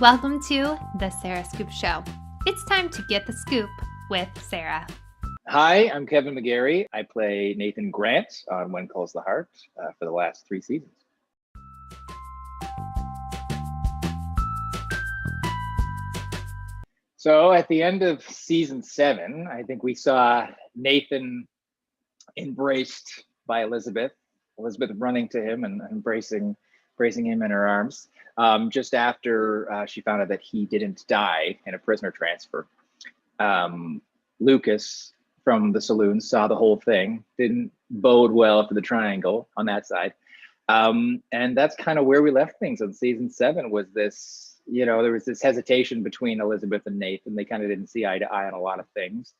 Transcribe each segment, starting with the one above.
Welcome to the Sarah Scoop Show. It's time to get the scoop with Sarah. Hi, I'm Kevin McGarry. I play Nathan Grant on When Calls the Heart for the last 3 seasons. So at the end of season 7, I think we saw Nathan embraced by Elizabeth running to him and embracing him in her arms, just after she found out that he didn't die in a prisoner transfer. Lucas from the saloon saw the whole thing, didn't bode well for the triangle on that side. And that's kind of where we left things on season 7, was this, there was this hesitation between Elizabeth and Nathan. They kind of didn't see eye to eye on a lot of things.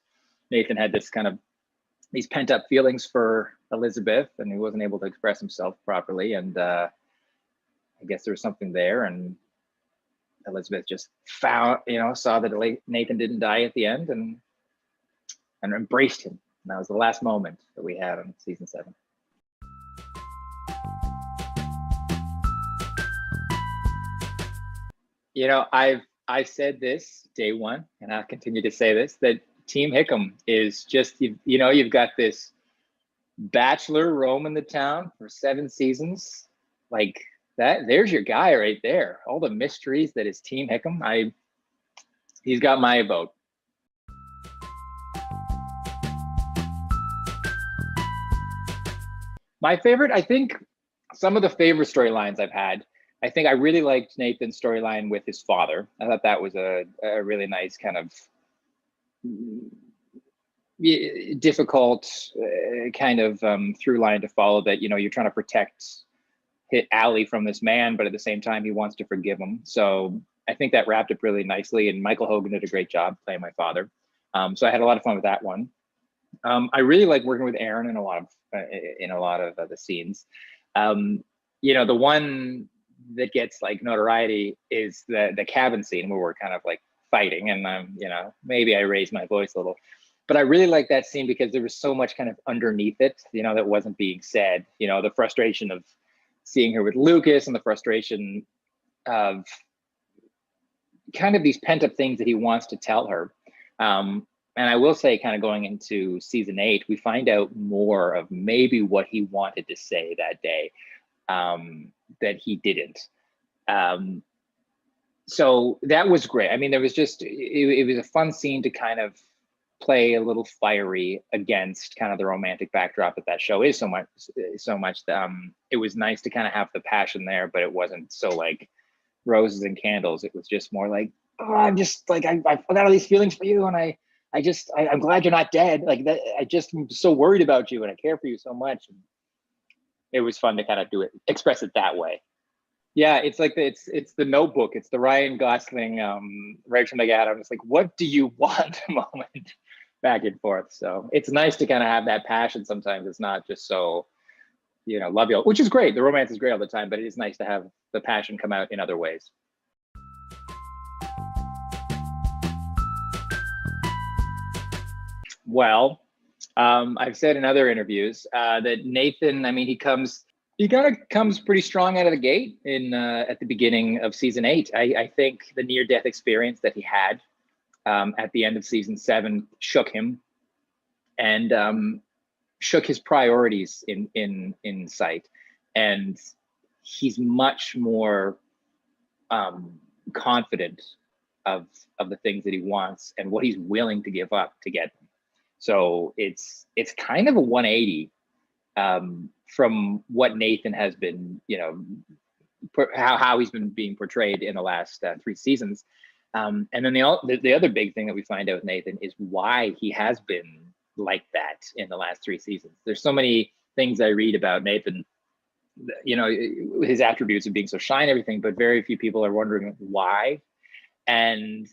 Nathan had these pent up feelings for Elizabeth, and he wasn't able to express himself properly. And I guess there was something there, and Elizabeth just saw that Nathan didn't die at the end and embraced him. And that was the last moment that we had on season 7. I've said this day one, and I'll continue to say this, that Team Hickam is just, you've got this bachelor roaming the town for 7 seasons. Like that, there's your guy right there. All the mysteries that is Team Hickam. He's got my vote. My favorite, I think some of the favorite storylines I've had, I think I really liked Nathan's storyline with his father. I thought that was a really nice kind of difficult kind of through line to follow, that, you're trying to protect Allie from this man, but at the same time, he wants to forgive him. So I think that wrapped up really nicely, and Michael Hogan did a great job playing my father. So I had a lot of fun with that one. I really like working with Aaron in a lot of the scenes. The one that gets like notoriety is the cabin scene where we're kind of like fighting, and maybe I raised my voice a little, but I really like that scene because there was so much kind of underneath it, that wasn't being said. The frustration of seeing her with Lucas, and the frustration of kind of these pent up things that he wants to tell her. And I will say, kind of going into season 8, we find out more of maybe what he wanted to say that day, that he didn't. So that was great. I mean, there was just, it was a fun scene to kind of play a little fiery against kind of the romantic backdrop that show is so much. It was nice to kind of have the passion there, but it wasn't so like roses and candles. It was just more like, oh, I'm just like, I've got all these feelings for you, and I'm glad you're not dead. Like that, I'm so worried about you, and I care for you so much. And it was fun to kind of express it that way. Yeah, it's like it's the Notebook. It's the Ryan Gosling, Rachel McAdams. It's like, what do you want moment, back and forth. So it's nice to kind of have that passion. Sometimes it's not just so, labial, which is great. The romance is great all the time, but it is nice to have the passion come out in other ways. Well, I've said in other interviews that Nathan, I mean, he kind of comes pretty strong out of the gate at the beginning of season 8. I think the near-death experience that he had at the end of season 7 shook him, and shook his priorities in sight. And he's much more confident of the things that he wants and what he's willing to give up to get them. So it's kind of a 180 from what Nathan has been, how he's been being portrayed in the last 3 seasons. And then the other big thing that we find out with Nathan is why he has been like that in the last 3 seasons. There's so many things I read about Nathan, his attributes of being so shy and everything, but very few people are wondering why. And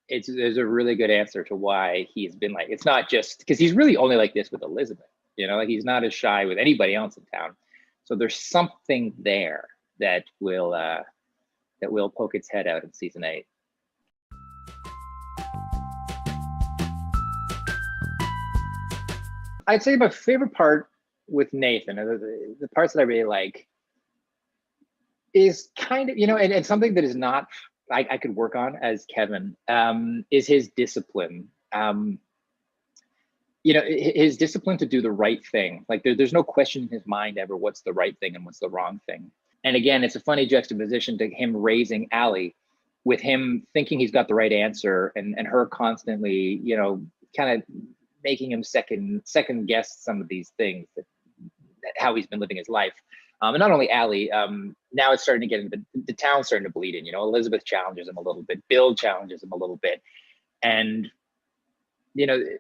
there's a really good answer to why he's been like, it's not just because he's really only like this with Elizabeth, like he's not as shy with anybody else in town. So there's something there that will poke its head out in season 8. I'd say my favorite part with Nathan, the parts that I really like, is kind of, and something that is not, I could work on as Kevin, is his discipline. His discipline to do the right thing. Like there's no question in his mind ever what's the right thing and what's the wrong thing. And again, it's a funny juxtaposition to him raising Allie with him thinking he's got the right answer and her constantly, kind of making him second guess some of these things, how he's been living his life. And not only Allie, now it's starting to get into the town's starting to bleed in. Elizabeth challenges him a little bit, Bill challenges him a little bit. And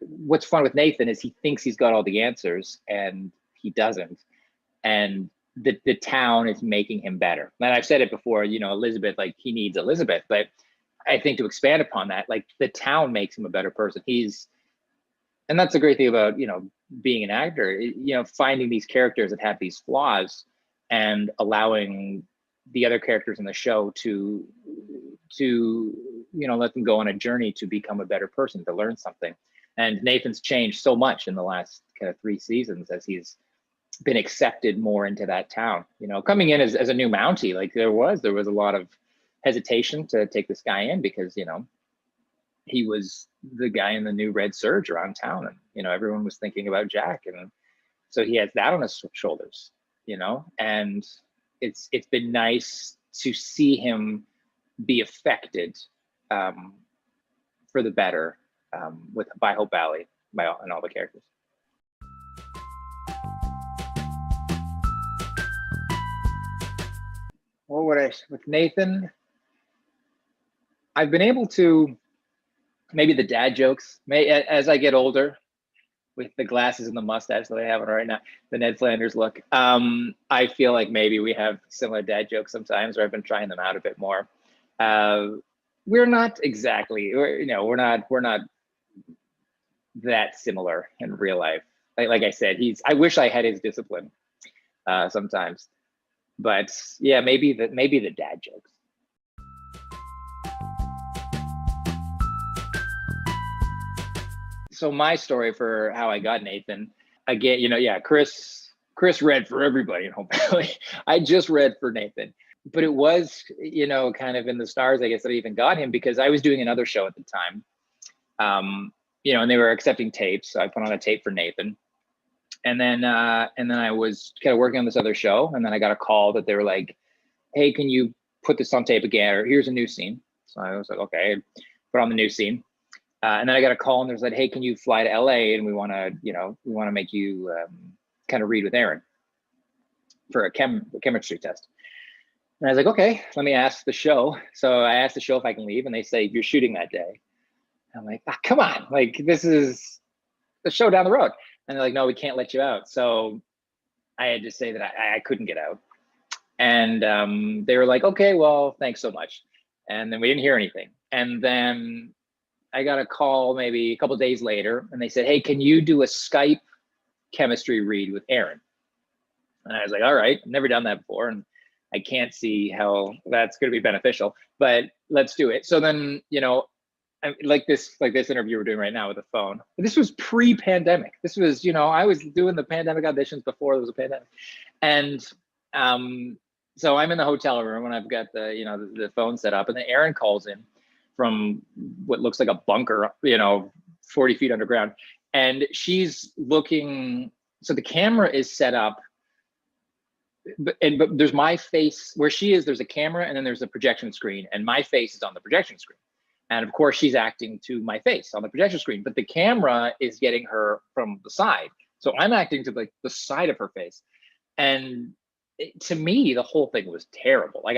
what's fun with Nathan is he thinks he's got all the answers and he doesn't. And the town is making him better. And I've said it before, Elizabeth, like he needs Elizabeth, but I think to expand upon that, like the town makes him a better person. And that's the great thing about, being an actor, finding these characters that have these flaws and allowing the other characters in the show to let them go on a journey to become a better person, to learn something. And Nathan's changed so much in the last kind of 3 seasons as he's been accepted more into that town. Coming in as a new Mountie, like there was a lot of hesitation to take this guy in because he was the guy in the new red surge around town, and everyone was thinking about Jack, and so he has that on his shoulders, and it's been nice to see him be affected for the better by Hope Valley, and all the characters. With Nathan, I've been able to, maybe the dad jokes, as I get older, with the glasses and the mustache that I have on right now, the Ned Flanders look, I feel like maybe we have similar dad jokes sometimes, or I've been trying them out a bit more. We're not exactly, we're not that similar in real life. Like I said, I wish I had his discipline sometimes, but yeah, maybe the dad jokes. So my story for how I got Nathan, again, Chris read for everybody in Hope Valley. I just read for Nathan, but it was, kind of in the stars, I guess, that I even got him because I was doing another show at the time, and they were accepting tapes. So I put on a tape for Nathan, and then I was kind of working on this other show, and then I got a call that they were like, "Hey, can you put this on tape again? Or here's a new scene." So I was like, "Okay," put on the new scene. And then I got a call and they said, "Hey, can you fly to LA? And we want to make you kind of read with Aaron for a chemistry test." And I was like, "Okay, let me ask the show." So I asked the show if I can leave, and they say, "You're shooting that day." I'm like, "Come on, like this is the show down the road." And they're like, "No, we can't let you out." So I had to say that I couldn't get out. And they were like, "Okay, well, thanks so much." And then we didn't hear anything. And then I got a call maybe a couple of days later, and they said, "Hey, can you do a Skype chemistry read with Aaron?" And I was like, "All right, I've never done that before, and I can't see how that's going to be beneficial, but let's do it." So then, like this interview we're doing right now with the phone. This was pre-pandemic. This was, I was doing the pandemic auditions before there was a pandemic, and so I'm in the hotel room and I've got the phone set up, and then Aaron calls in from what looks like a bunker, 40 feet underground. And she's looking, so the camera is set up, but there's my face where she is, there's a camera, and then there's a projection screen, and my face is on the projection screen. And of course she's acting to my face on the projection screen, but the camera is getting her from the side. So I'm acting to like the side of her face. And to me, the whole thing was terrible. Like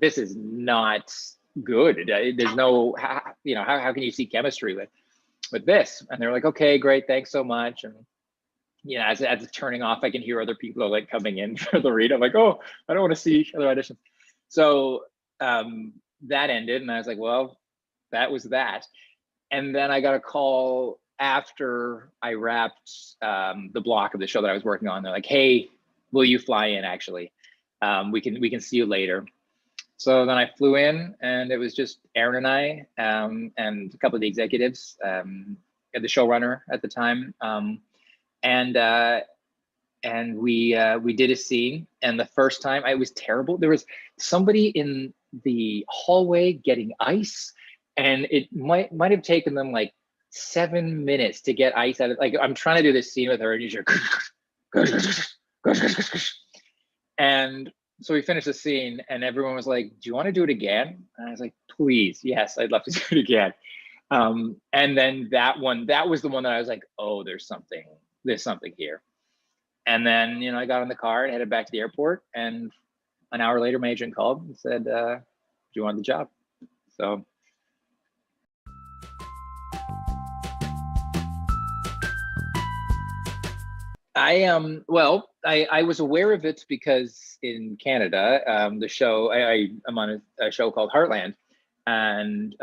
this is not good. There's no, how can you see chemistry with this? And they're like, "Okay, great, thanks so much." And as it's turning off, I can hear other people are like coming in for the read. I'm like, "Oh, I don't want to see other auditions." So that ended, and I was like, well, that was that. And then I got a call after I wrapped the block of the show that I was working on. They're like, "Hey, will you fly in? Actually, we can see you later." So then I flew in, and it was just Aaron and I, and a couple of the executives, the showrunner at the time, and and we did a scene, and the first time I was terrible. There was somebody in the hallway getting ice, and it might have taken them like 7 minutes to get ice out of, like, I'm trying to do this scene with her, and you hear and so we finished the scene, and everyone was like, "Do you want to do it again?" And I was like, "Please, yes, I'd love to do it again." And then that was the one that I was like, "Oh, there's something here." And then, I got in the car and headed back to the airport. And an hour later, my agent called and said, "Do you want the job?" So I was aware of it because in Canada, the show I'm on a show called Heartland, and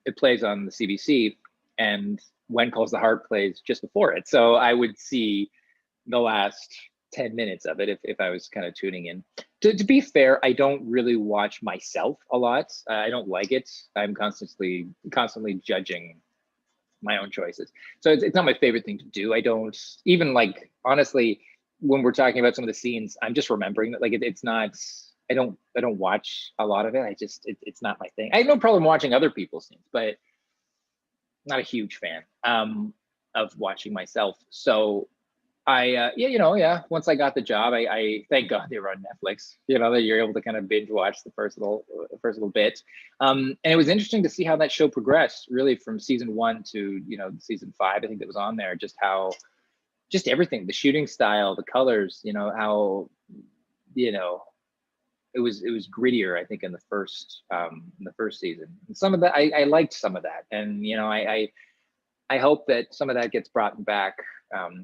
it plays on the CBC, and When Calls the Heart plays just before it. So I would see the last 10 minutes of it if I was kind of tuning in. To be fair, I don't really watch myself a lot. I don't like it. I'm constantly judging my own choices. So it's not my favorite thing to do. I don't even, like, honestly, when we're talking about some of the scenes, I'm just remembering that, like, it's not, I don't watch a lot of it. It's not my thing. I have no problem watching other people's scenes, but not a huge fan of watching myself. So once I got the job, I thank God they were on Netflix, that you're able to kind of binge watch the first little bit. And it was interesting to see how that show progressed, really, from season 1 to, season 5, I think, that was on there. Just everything, the shooting style, the colors, how, it was grittier, I think, in the first season. And some of that, I liked some of that. And, I hope that some of that gets brought back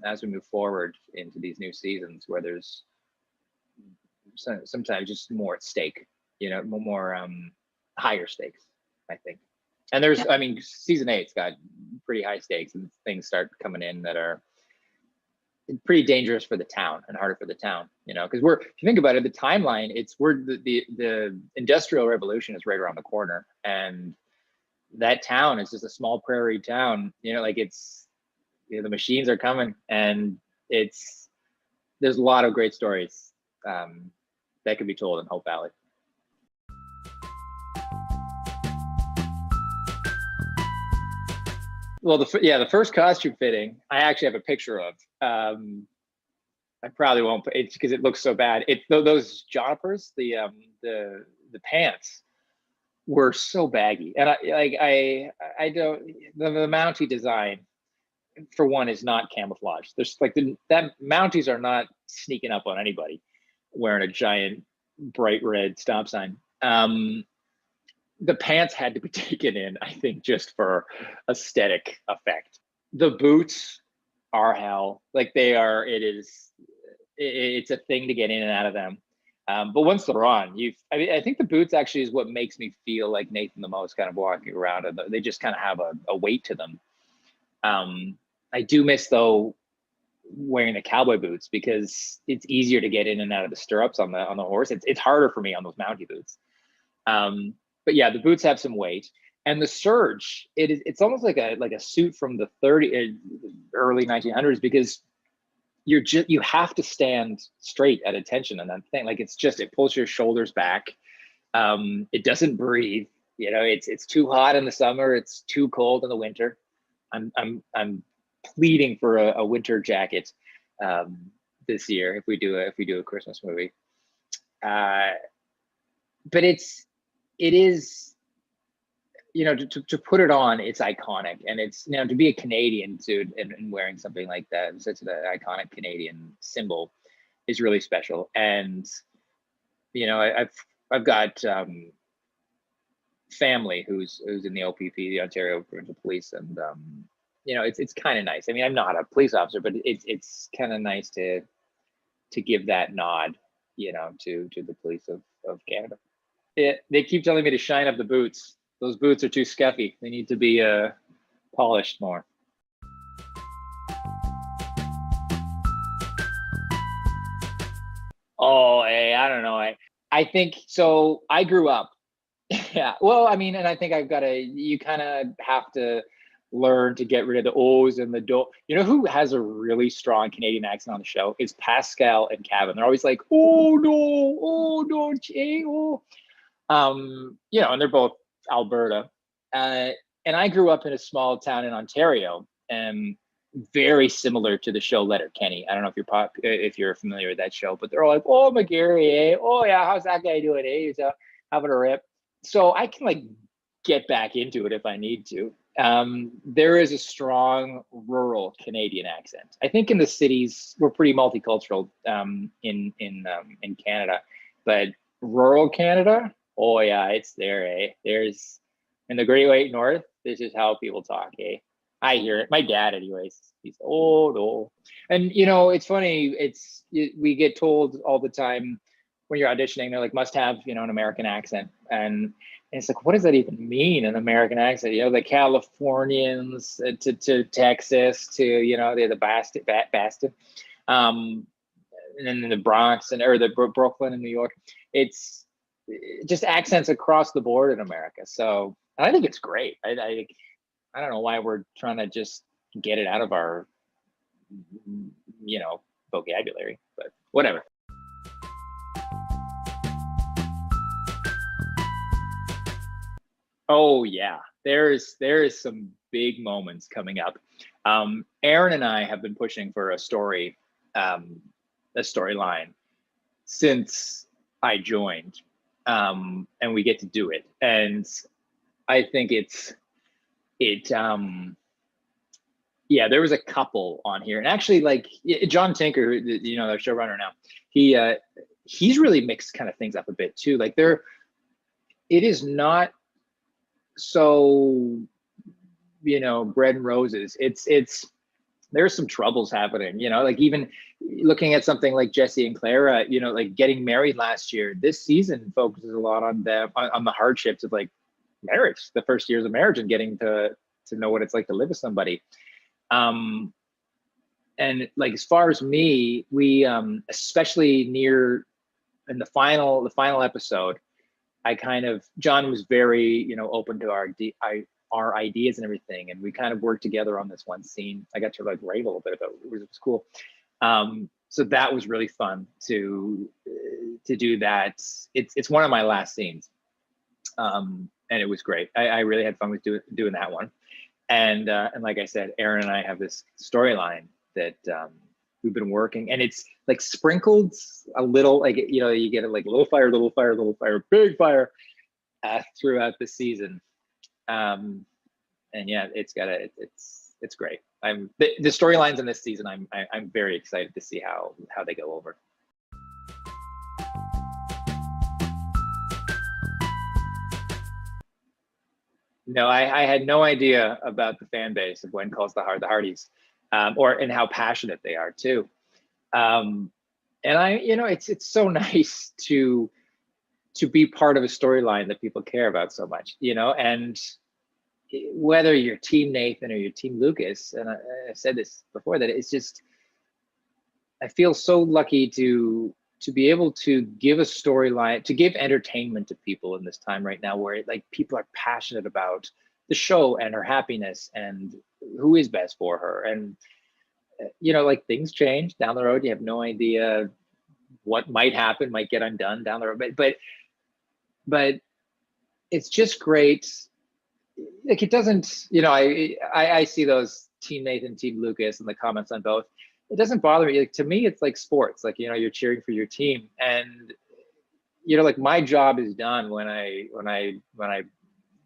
as we move forward into these new seasons, where there's sometimes just more at stake, more higher stakes, I think. And there's, I mean, season 8's got pretty high stakes, and things start coming in that are pretty dangerous for the town and harder for the town, because if you think about it, the timeline, the Industrial Revolution is right around the corner, and that town is just a small prairie town, like, it's, the machines are coming, and there's a lot of great stories that can be told in Hope Valley. Well, the first costume fitting, I actually have a picture of. I probably won't put it because it looks so bad. Those jompers, the pants were so baggy, and I don't, the Mountie design, for one, is not camouflage. There's like that Mounties are not sneaking up on anybody wearing a giant bright red stop sign. The pants had to be taken in, I think, just for aesthetic effect. The boots are hell. Like, it's a thing to get in and out of them. But once they're on, I think the boots actually is what makes me feel like Nathan the most, kind of walking around, and they just kind of have a weight to them. I do miss, though, wearing the cowboy boots, because it's easier to get in and out of the stirrups on the horse. It's harder for me on those Mountie boots. But yeah, the boots have some weight, and the serge, it's almost like a suit from the early 1900s, because you have to stand straight at attention on that thing. Like, it pulls your shoulders back. It doesn't breathe. It's too hot in the summer. It's too cold in the winter. I'm pleading for a winter jacket this year if we do a Christmas movie. But it is, to put it on, it's iconic, and it's, to be a Canadian and wearing something like that, such an iconic Canadian symbol, is really special. And I've got family who's in the OPP, the Ontario Provincial Police, and it's kind of nice. I mean, I'm not a police officer, but it's kind of nice to give that nod, to the police of Canada. They keep telling me to shine up the boots. Those boots are too scuffy. They need to be polished more. Oh, hey, I don't know. I think so. I grew up. Yeah. Well, I mean, and I think you kind of have to learn to get rid of the O's and the do. You know who has a really strong Canadian accent on the show is Pascal and Kevin. They're always like, oh no, Jay, oh. You know, and they're both Alberta. Uh, and I grew up in a small town in Ontario, and very similar to the show Letterkenny. I don't know if you're familiar with that show, but they're all like, "Oh, McGarry, eh? Oh yeah, how's that guy doing? Eh? He's having a rip." So I can like get back into it if I need to. There is a strong rural Canadian accent. I think in the cities we're pretty multicultural in Canada, but rural Canada, oh yeah, it's there, eh? There's in the Great White North. This is how people talk, eh? I hear it. My dad, anyways. He's oh no, and you know it's funny. We get told all the time when you're auditioning, they're like must have an American accent, and it's like what does that even mean, an American accent? You know, the Californians to Texas to the Boston, and then the Bronx or the Brooklyn and New York. It's just accents across the board in America. So I think it's great. I don't know why we're trying to just get it out of our, vocabulary, but whatever. Oh yeah, there is some big moments coming up. Aaron and I have been pushing for a storyline since I joined, and we get to do it, and I think yeah, there was a couple on here, and actually, like John Tinker, the showrunner now, he's really mixed kind of things up a bit too. Like it is not so bread and roses. It's there's some troubles happening. Like even looking at something like Jesse and Clara, like getting married last year. This season focuses a lot on the hardships of like marriage, the first years of marriage, and getting to know what it's like to live with somebody. And like as far as me, we especially near in the final episode, John was very open to our ideas and everything, and we kind of worked together on this one scene. I got to like write a little bit about it. It was cool. So that was really fun to do that. It's one of my last scenes. And it was great. I really had fun with doing that one. And like I said, Aaron and I have this storyline that we've been working, and it's like sprinkled a little, like you get it like little fire, big fire throughout the season. And yeah, it's great. The storylines in this season. I'm very excited to see how they go over. No, I had no idea about the fan base of When Calls the Hardys, and how passionate they are too. And it's so nice to be part of a storyline that people care about so much, and whether you're Team Nathan or you're Team Lucas, and I said this before, that it's just, I feel so lucky to be able to give a storyline, to give entertainment to people in this time right now where like people are passionate about the show and her happiness and who is best for her. And, like things change down the road. You have no idea what might happen, might get undone down the road. But it's just great. Like it doesn't, I see those Team Nathan, Team Lucas and the comments on both. It doesn't bother me. Like, to me, it's like sports. Like, you're cheering for your team, and like my job is done when I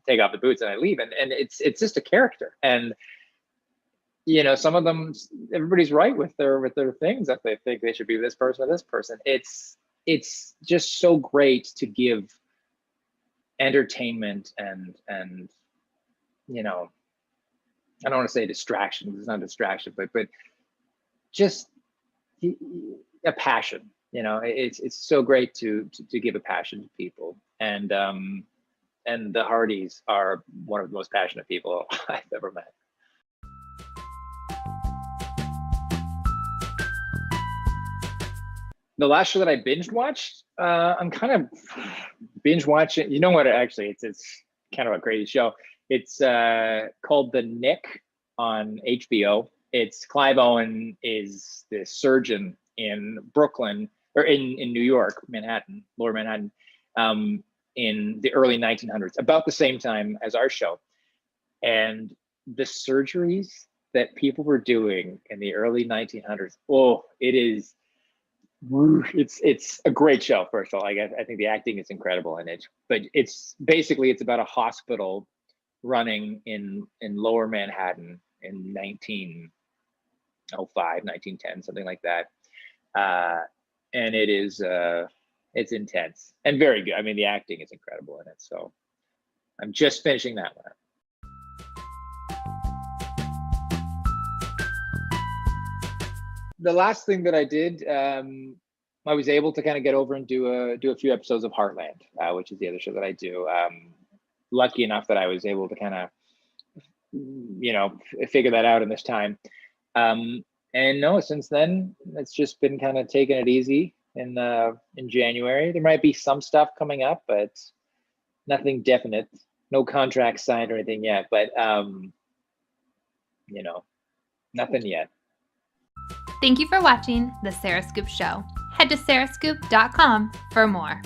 take off the boots and I leave, and it's just a character. And some of them, everybody's right with their things that they think they should be this person or this person. It's just so great to give entertainment and I don't want to say distraction because it's not a distraction, but just a passion. It's so great to give a passion to people, and the Hardys are one of the most passionate people I've ever met. The last show that I binge watched, I'm kind of binge watching. You know what? Actually, it's kind of a crazy show. It's called The Nick on HBO. It's Clive Owen is the surgeon in Brooklyn, or in New York, Manhattan, Lower Manhattan, in the early 1900s, about the same time as our show. And the surgeries that people were doing in the early 1900s, oh, it's a great show. First of all, I think the acting is incredible in it, but it's about a hospital running in Lower Manhattan in 1905, 1910, something like that. And it's intense and very good. I mean, the acting is incredible in it. So I'm just finishing that one. The last thing that I did, I was able to kind of get over and do a few episodes of Heartland, which is the other show that I do. Lucky enough that I was able to kind of, figure that out in this time. And no, since then it's just been kind of taking it easy. In January, there might be some stuff coming up, but nothing definite. No contract signed or anything yet. But nothing yet. Thank you for watching The Sarah Scoop Show. Head to sarahscoop.com for more.